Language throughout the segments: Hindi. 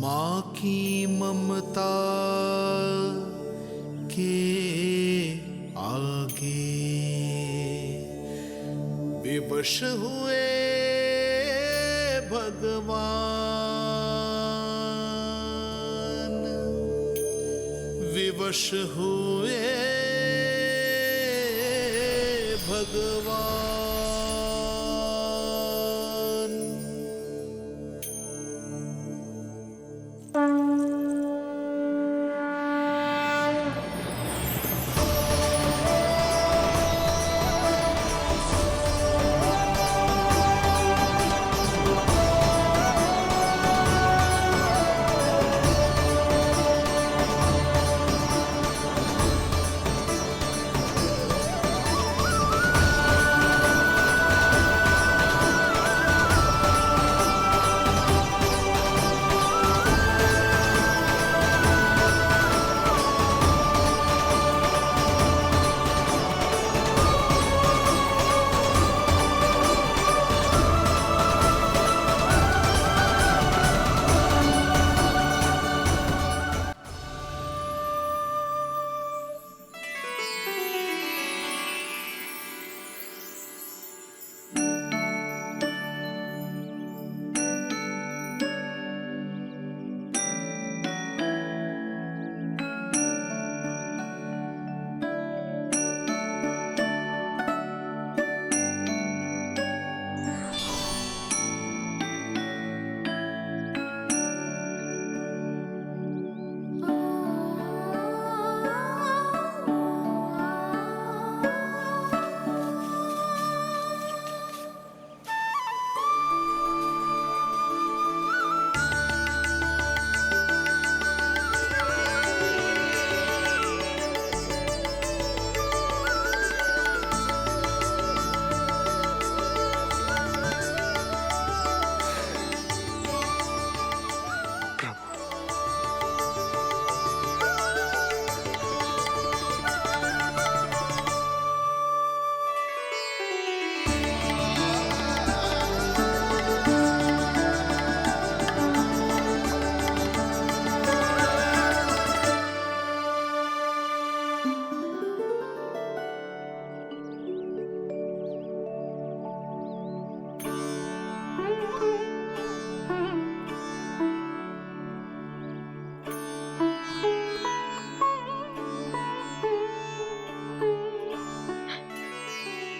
माँ की ममता के आगे विवश हुए भगवान, विवश हुए भगवान।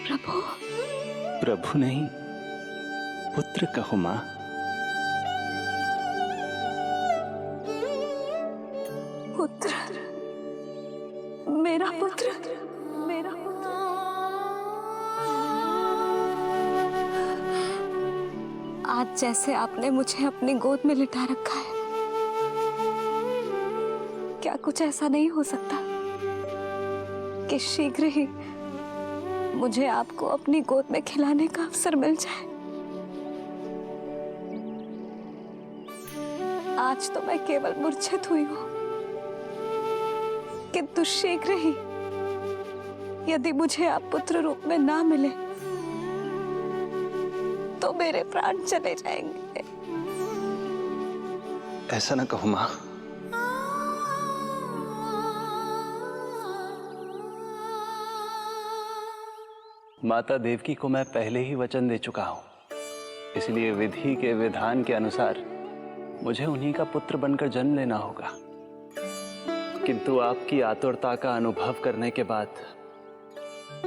प्रभु। प्रभु नहीं, पुत्र कहो मां। पुत्र, मेरा पुत्र, मेरा पुत्र। आज जैसे आपने मुझे अपनी गोद में लिटा रखा है, क्या कुछ ऐसा नहीं हो सकता कि शीघ्र ही मुझे आपको अपनी गोद में खिलाने का अवसर मिल जाए? आज तो मैं केवल मूर्छित हुई हूं, किंतु शीघ्र ही यदि मुझे आप पुत्र रूप में ना मिले तो मेरे प्राण चले जाएंगे। ऐसा ना कहो मां। माता देवकी को मैं पहले ही वचन दे चुका हूं, इसलिए विधि के विधान के अनुसार मुझे उन्हीं का पुत्र बनकर जन्म लेना होगा। किंतु आपकी आतुरता का अनुभव करने के बाद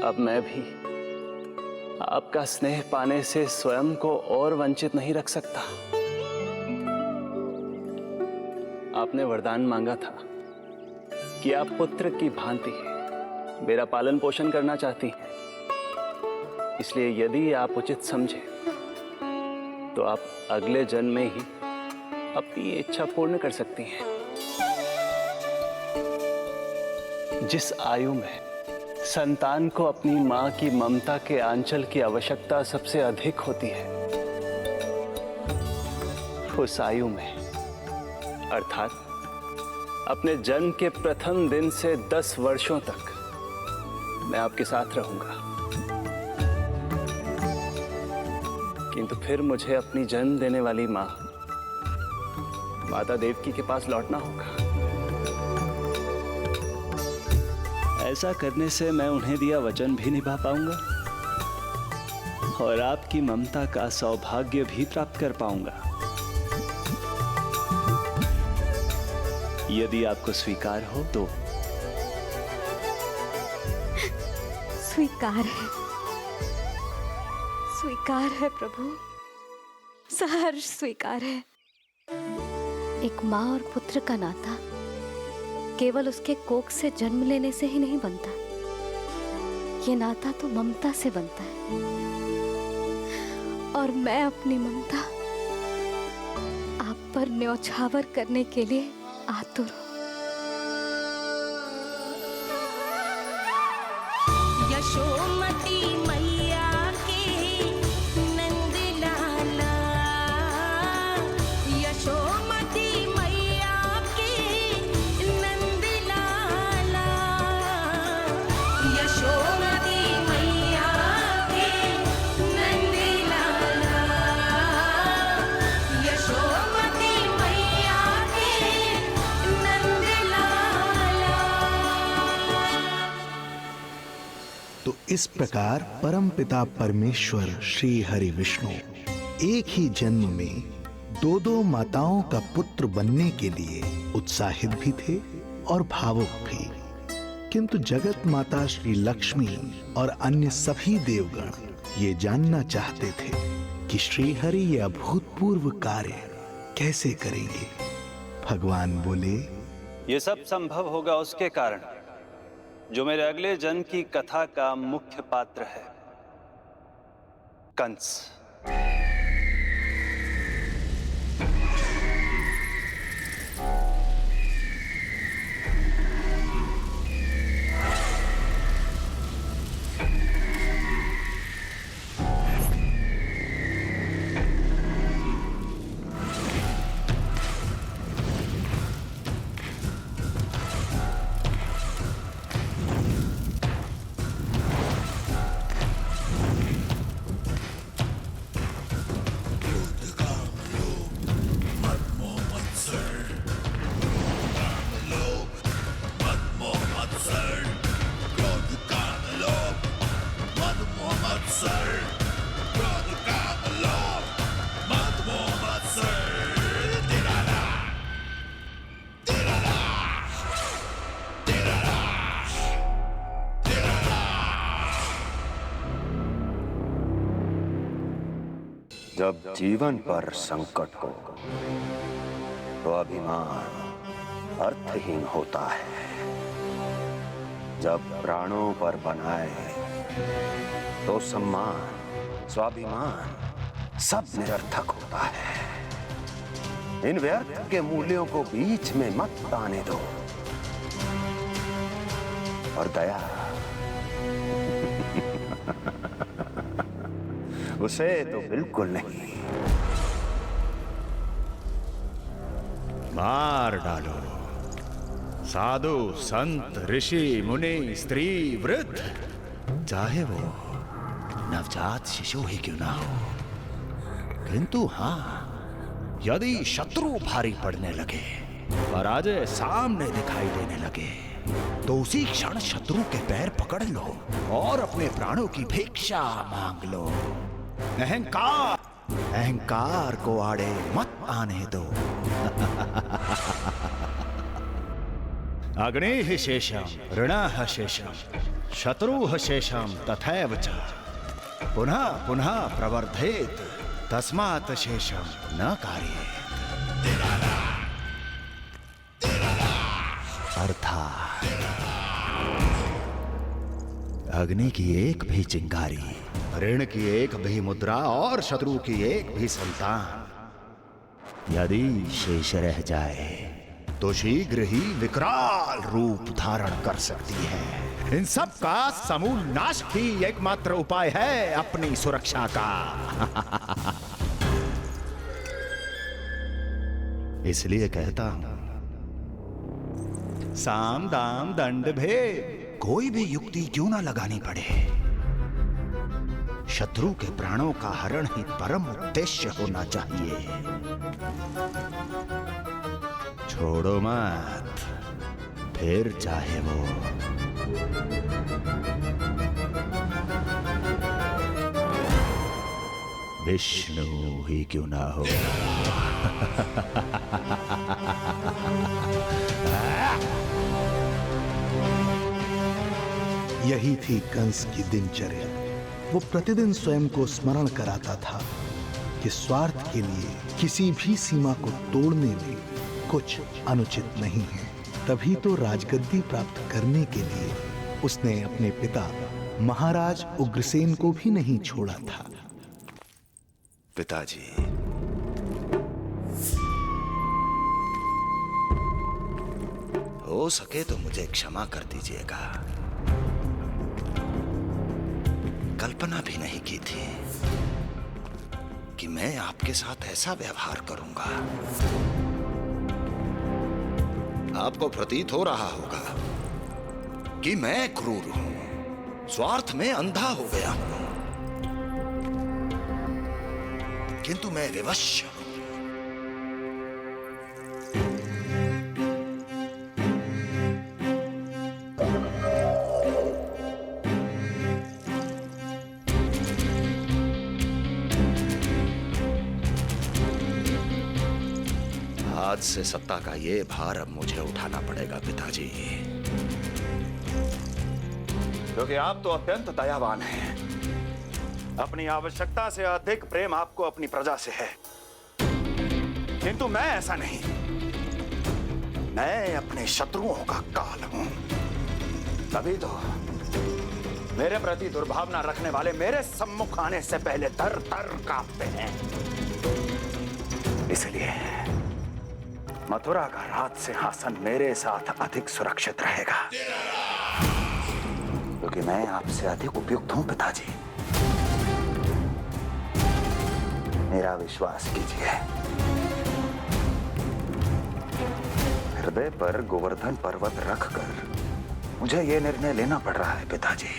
अब मैं भी आपका स्नेह पाने से स्वयं को और वंचित नहीं रख सकता। आपने वरदान मांगा था कि आप पुत्र की भांति मेरा पालन पोषण करना चाहती हैं, इसलिए यदि आप उचित समझे तो आप अगले जन्म में ही अपनी इच्छा पूर्ण कर सकती हैं। जिस आयु में संतान को अपनी मां की ममता के आंचल की आवश्यकता सबसे अधिक होती है, उस आयु में अर्थात अपने जन्म के प्रथम दिन से 10 वर्षों तक मैं आपके साथ रहूंगा। किंतु फिर मुझे अपनी जन्म देने वाली मां माता देवकी के पास लौटना होगा। ऐसा करने से मैं उन्हें दिया वचन भी निभा पाऊंगा और आपकी ममता का सौभाग्य भी प्राप्त कर पाऊंगा। यदि आपको स्वीकार हो तो। स्वीकार है, स्वीकार है प्रभु, सहर्ष स्वीकार है। एक माँ और पुत्र का नाता केवल उसके कोख से जन्म लेने से ही नहीं बनता, ये नाता तो ममता से बनता है। और मैं अपनी ममता आप पर न्यौछावर करने के लिए आतुर हूं। यशोमती मैया के नंद लाला, यशोमती मैया के नंद लाला, यशोमती मैया के नंद लाला, यशोमती मैया के नंद लाला। तो इस प्रकार परमपिता परमेश्वर श्री हरि विष्णु एक ही जन्म में दो दो माताओं का पुत्र बनने के लिए उत्साहित भी थे और भावुक भी। किंतु जगत माता श्री लक्ष्मी और अन्य सभी देवगण ये जानना चाहते थे कि श्री हरि ये अभूतपूर्व कार्य कैसे करेंगे। भगवान बोले, ये सब संभव होगा उसके कारण जो मेरे अगले जन्म की कथा का मुख्य पात्र है, कंस। जब जीवन पर संकट हो तो अभिमान अर्थहीन होता है। जब प्राणों पर बनाए तो सम्मान स्वाभिमान सब निरर्थक होता है। इन व्यर्थ के मूल्यों को बीच में मत आने दो। और दया उसे तो बिल्कुल नहीं। मार डालो साधु संत ऋषि मुनि स्त्री वृद्ध, चाहे वो नवजात शिशु ही क्यों ना हो। किंतु हाँ, यदि शत्रु भारी पड़ने लगे, पराजय सामने दिखाई देने लगे, तो उसी क्षण शत्रु के पैर पकड़ लो और अपने प्राणों की भिक्षा मांग लो। अहंकार को आड़े मत आने दो। अग्निः शेषम ऋणः शेषम शत्रुः शेषम तथैव च पुनः पुनः प्रवर्धेत तस्मात् शेषम न कार्येत। अर्थात अग्नि की एक भी चिंगारी, ऋण की एक भी मुद्रा और शत्रु की एक भी संतान यदि शेष रह जाए तो शीघ्र ही विकराल रूप धारण कर सकती है। इन सब का समूल नाश ही एकमात्र उपाय है अपनी सुरक्षा का। इसलिए कहता हूं, साम दाम दंड भेद कोई भी युक्ति क्यों ना लगानी पड़े, शत्रु के प्राणों का हरण ही परम उद्देश्य होना चाहिए। छोड़ो मत, फिर चाहे वो विष्णु ही क्यों ना हो। यही थी कंस की दिनचर्या। वो प्रतिदिन स्वयं को स्मरण कराता था कि स्वार्थ के लिए किसी भी सीमा को तोड़ने में कुछ अनुचित नहीं है। तभी तो राजगद्दी प्राप्त करने के लिए उसने अपने पिता महाराज उग्रसेन को भी नहीं छोड़ा था। पिताजी, हो सके तो मुझे क्षमा कर दीजिएगा। कल्पना भी नहीं की थी कि मैं आपके साथ ऐसा व्यवहार करूंगा। आपको प्रतीत हो रहा होगा कि मैं क्रूर हूं, स्वार्थ में अंधा हो गया हूं, किंतु मैं विवश हूं। आज से सत्ता का ये भार अब मुझे उठाना पड़ेगा पिताजी, क्योंकि आप तो अत्यंत दयावान हैं। अपनी आवश्यकता से अधिक प्रेम आपको अपनी प्रजा से है, किंतु मैं ऐसा नहीं। मैं अपने शत्रुओं का काल हूं। तभी तो मेरे प्रति दुर्भावना रखने वाले मेरे सम्मुख आने से पहले थर थर कांपते हैं। इसलिए मथुरा का राज सिंहासन मेरे साथ अधिक सुरक्षित रहेगा, क्योंकि मैं आपसे अधिक उपयुक्त हूं पिताजी। मेरा विश्वास कीजिए। हृदय पर गोवर्धन पर्वत रखकर मुझे यह निर्णय लेना पड़ रहा है पिताजी।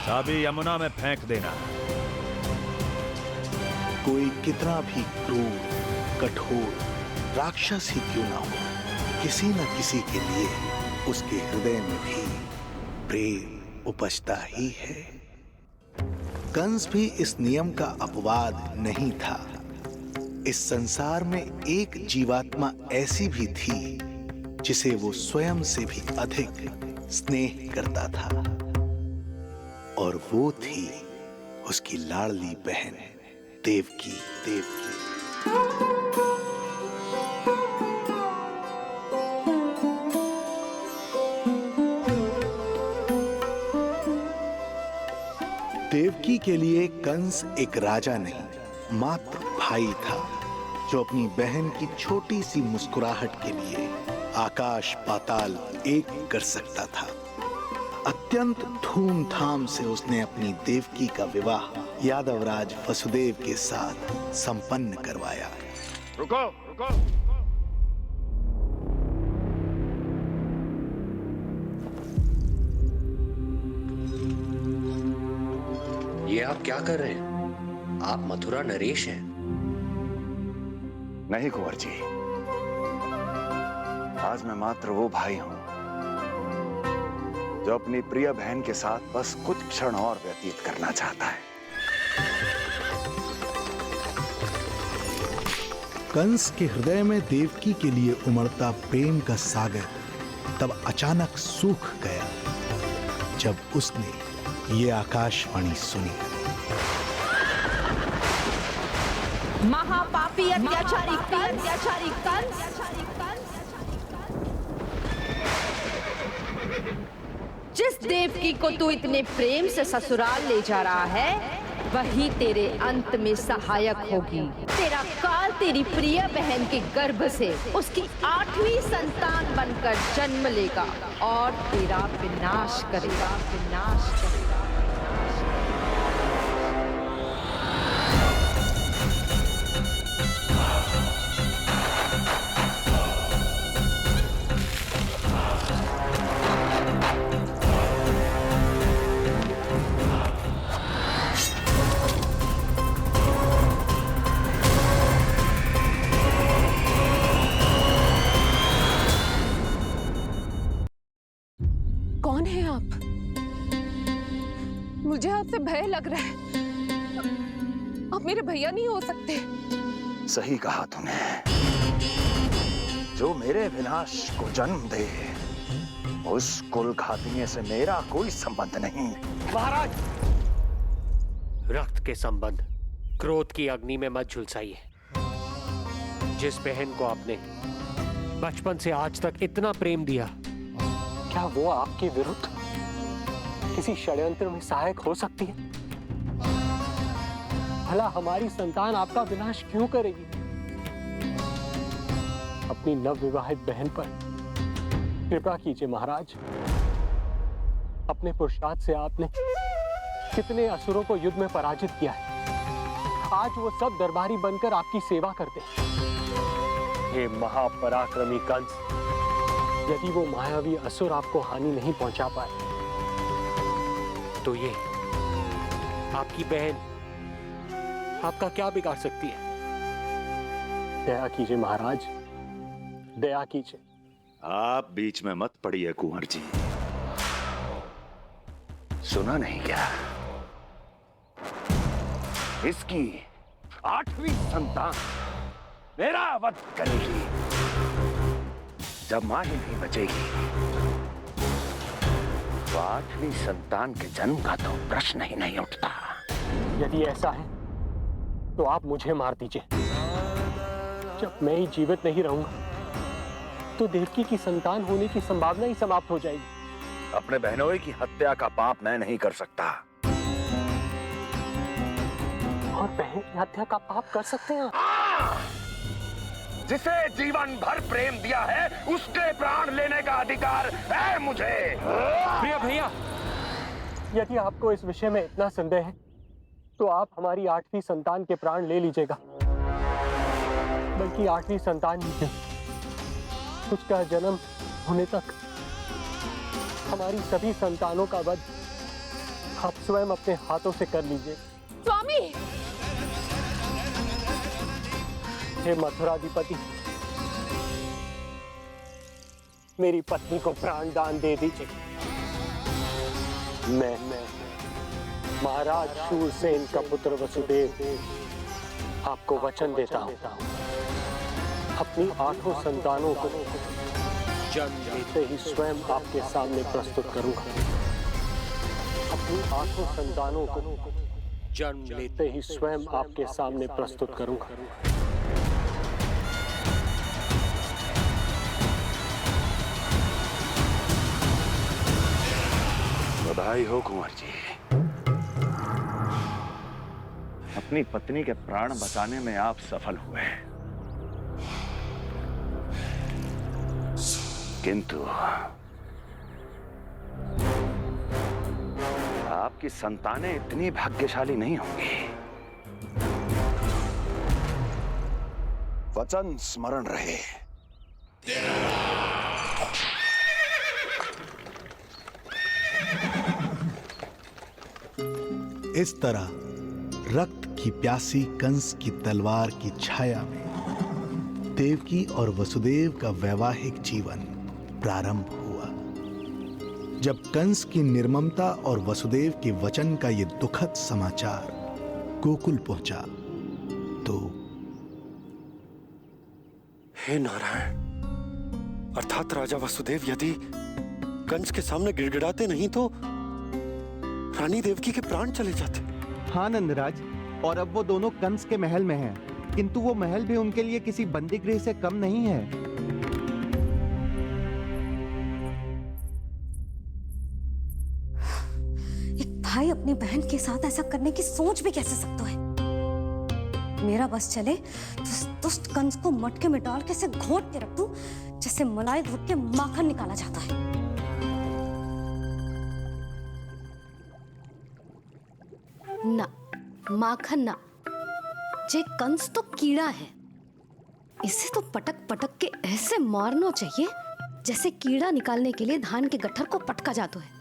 चाबी यमुना में फेंक देना। कोई कितना भी क्रूर, कठोर राक्षस ही क्यों ना हो, किसी न किसी के लिए उसके हृदय में भी प्रेम उपजता ही है। कंस भी इस नियम का अपवाद नहीं था। इस संसार में एक जीवात्मा ऐसी भी थी जिसे वो स्वयं से भी अधिक स्नेह करता था, और वो थी उसकी लाडली बहन देवकी। देवकी के लिए कंस एक राजा नहीं, मात्र भाई था, जो अपनी बहन की छोटी सी मुस्कुराहट के लिए आकाश पाताल एक कर सकता था। अत्यंत धूमधाम से उसने अपनी देवकी का विवाह यादवराज वसुदेव के साथ संपन्न करवाया। रुको। ये आप क्या कर रहे हैं? आप मथुरा नरेश हैं। नहीं कुंवर जी, आज मैं मात्र वो भाई हूं जो अपनी प्रिय बहन के साथ बस कुछ क्षण और व्यतीत करना चाहता है। कंस के हृदय में देवकी के लिए उमड़ता प्रेम का सागर तब अचानक सूख गया जब उसने ये आकाशवाणी सुनी। महापापी अत्याचारी कंस जिस देवकी को तू इतने प्रेम से ससुराल ले जा रहा है वही तेरे अंत में सहायक होगी। तेरा काल तेरी प्रिय बहन के गर्भ से उसकी 8वीं संतान बनकर जन्म लेगा और तेरा विनाश करेगा, विनाश करेगा। कौन है आप? मुझे आपसे भय लग रहा है। आप मेरे भैया नहीं हो सकते। सही कहा तूने। जो मेरे विनाश को जन्म दे उस कुल घातिनी से मेरा कोई संबंध नहीं। महाराज, रक्त के संबंध क्रोध की अग्नि में मत झुलसाइए। जिस बहन को आपने बचपन से आज तक इतना प्रेम दिया, क्या वो आपके विरुद्ध किसी षड्यंत्र में सहायक हो सकती है? भला हमारी संतान आपका विनाश क्यों करेगी? अपनी नवविवाहित बहन पर कृपा कीजिए महाराज। अपने पुरुषार्थ से आपने कितने असुरों को युद्ध में पराजित किया है। आज वो सब दरबारी बनकर आपकी सेवा करते हैं। हे महापराक्रमी कंस, यदि वो मायावी असुर आपको हानि नहीं पहुंचा पाए तो ये आपकी बहन आपका क्या बिगाड़ सकती है? दया कीजिए महाराज, दया कीजिए। आप बीच में मत पड़िए कुंवर जी। सुना नहीं क्या? इसकी 8वीं संतान मेरा वध करेगी। जब मां ही नहीं बचेगी तो 8वीं संतान के जन्म का तो प्रश्न ही नहीं उठता। यदि ऐसा है तो आप मुझे मार दीजिए। जब मैं ही जीवित नहीं रहूंगा तो देवकी की संतान होने की संभावना ही समाप्त हो जाएगी। अपने बहनोई की हत्या का पाप मैं नहीं कर सकता। और बहन की हत्या का पाप कर सकते हैं? जिसे जीवन भर प्रेम दिया है उसके प्राण लेने का अधिकार है मुझे। प्रिय भैया, यदि आपको इस विषय में इतना संदेह है तो आप हमारी 8वीं संतान के प्राण ले लीजिएगा। बल्कि 8वीं संतान ही नहीं, उसका जन्म होने तक हमारी सभी संतानों का वध आप स्वयं अपने हाथों से कर लीजिए। स्वामी! हे मथुराधिपति, मेरी पत्नी को प्राण दान दे दीजिए। मैं महाराज शूरसेन का पुत्र वसुदेव आपको वचन देता हूं, अपनी 8 संतानों को जन्म लेते ही स्वयं आपके सामने प्रस्तुत करूंगा। अपनी 8 संतानों को जन्म लेते ही स्वयं आपके सामने प्रस्तुत करूंगा। बधाई हो कुंवर जी। अपनी पत्नी के प्राण बचाने में आप सफल हुए, किंतु आपकी संतानें इतनी भाग्यशाली नहीं होंगी। वचन स्मरण रहे। इस तरह रक्त की प्यासी कंस की तलवार की छाया में देवकी और वसुदेव का वैवाहिक जीवन प्रारंभ हुआ। जब कंस की निर्ममता और वसुदेव के वचन का ये दुखद समाचार गोकुल पहुंचा तो हे नारायण, अर्थात राजा वसुदेव यदि कंस के सामने गिड़गिड़ाते नहीं तो रानी देवकी के प्राण चले जाते। हाँ नंदराज, और अब वो दोनों कंस के महल में हैं, किंतु वो महल भी उनके लिए किसी बंदीगृह से कम नहीं है। अपनी बहन के साथ ऐसा करने की सोच भी कैसे सकता है? मेरा बस चले तो इस दुष्ट कंस को मटके में डाल के इसे घोट के रख दूं, जैसे मलाई घोट के माखन निकाला जाता है। ना, माखन ना, जे कंस तो कीड़ा है। इसे तो पटक पटक के ऐसे मारना चाहिए जैसे कीड़ा निकालने के लिए धान के गट्ठर को पटका जाता है।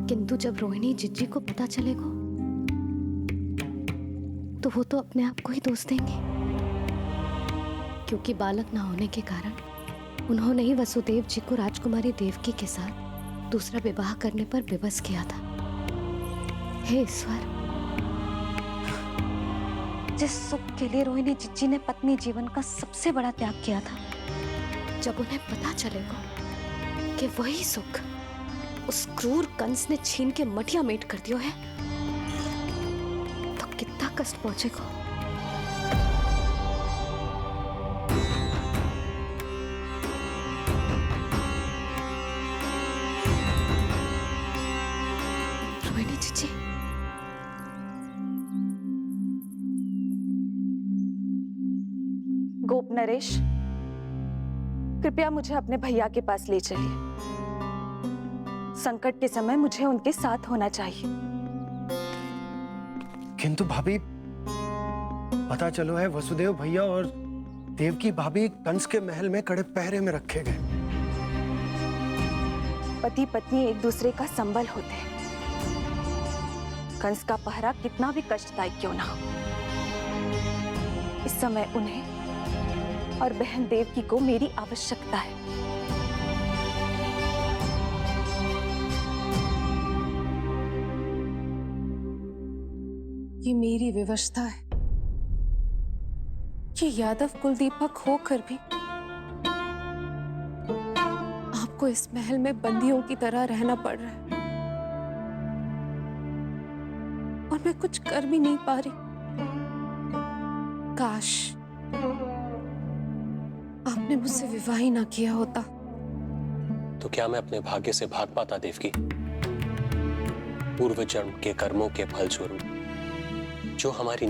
किंतु जब रोहिणी जिज्जी को पता चलेगा तो वो तो अपने आप को ही दोष देंगे, क्योंकि बालक ना होने के कारण उन्होंने ही वसुदेव जी को राजकुमारी देवकी के साथ दूसरा विवाह करने पर विवश किया था। हे ईश्वर, जिस सुख के लिए रोहिणी जिज्जी ने पत्नी जीवन का सबसे बड़ा त्याग किया था, जब उन्हें पता चलेगा कि वही सुख उस क्रूर कंस ने छीन के मटिया मेट कर दिया है, तो कितना कष्ट पहुंचेगा। रोहिणी जीजी, गोप नरेश, कृपया मुझे अपने भैया के पास ले चलिए। संकट के समय मुझे उनके साथ होना चाहिए। किंतु भाभी, पता चलो है वसुदेव भैया और देवकी भाभी कंस के महल में कड़े पहरे में रखे गए। पति पत्नी एक दूसरे का संबल होते हैं। कंस का पहरा कितना भी कष्टदायक क्यों ना हो, इस समय उन्हें और बहन देवकी को मेरी आवश्यकता है। ये मेरी विवशता है। ये यादव कुलदीपक होकर भी आपको इस महल में बंदियों की तरह रहना पड़ रहा है, और मैं कुछ कर भी नहीं पा रही। काश आपने मुझसे विवाह ही ना किया होता। तो क्या मैं अपने भाग्य से भाग पाता देवकी? पूर्व जन्म के कर्मों के फलस्वरूप जो हमारी